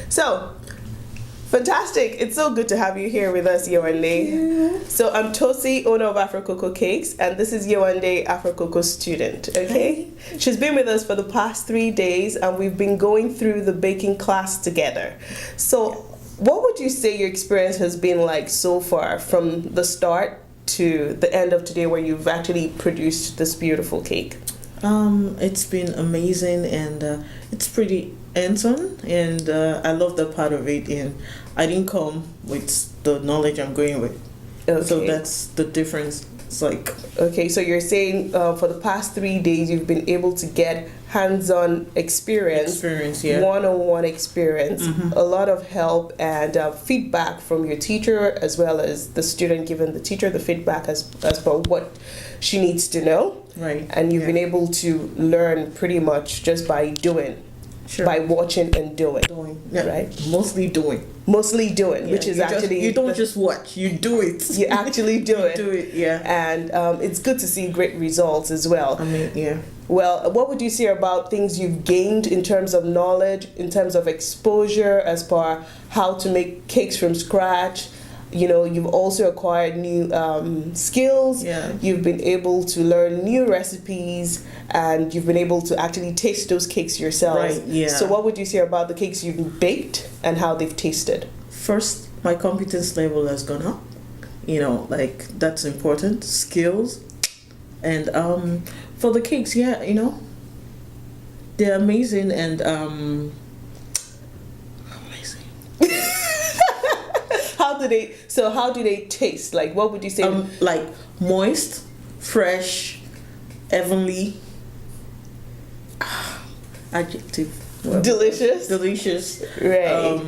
So, fantastic. It's so good to have you here with us, Yewande. So, I'm Tosi, owner of AfroCoco Cakes, and this is Yewande, AfroCoco student, okay? She's been with us for the past 3 days, and we've been going through the baking class together. So, what would you say your experience has been like so far, from the start to the end of today, where you've actually produced this beautiful cake? It's been amazing, and it's pretty hands-on, and I love that part of it. And I didn't come with the knowledge I'm going with, so that's the difference. It's like, okay, so you're saying for the past 3 days you've been able to get hands-on experience, yeah, one-on-one experience, a lot of help and feedback from your teacher, as well as the student giving the teacher the feedback as for what she needs to know. Right. And you've been able to learn pretty much just by doing, by watching and doing. Yeah. Right? Mostly doing, which is actually... you don't just watch, you do it. You actually do it. Do it, yeah. And it's good to see great results as well. I mean, yeah. Well, what would you say about things you've gained in terms of knowledge, in terms of exposure, as far how to make cakes from scratch? You know, you've also acquired new skills. Yeah. You've been able to learn new recipes, and you've been able to actually taste those cakes yourself. Right, yeah. So what would you say about the cakes you've baked and how they've tasted? First, my competence level has gone up. You know, like, that's important. Skills. And for the cakes, yeah, you know, they're amazing, and amazing. How do they taste? Like, what would you say? Like, moist, fresh, heavenly. Adjective. Delicious. Right.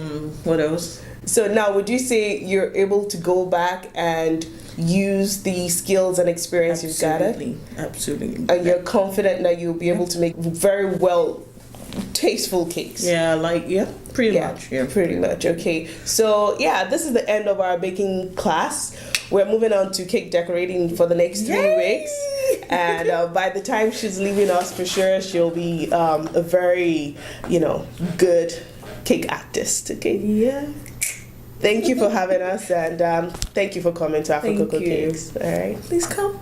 What else? So now, would you say you're able to go back and use the skills and experience you've gathered? Absolutely. And you're confident that you'll be able to make very well tasteful cakes? Yeah, pretty much. Yeah, pretty much. Okay. So yeah, this is the end of our baking class. We're moving on to cake decorating for the next 3 weeks. And by the time she's leaving us, for sure, she'll be a very, good cake artist. Okay. Yeah. Thank you for having us, and thank you for coming to AfroCoco Cakes. All right. Please come.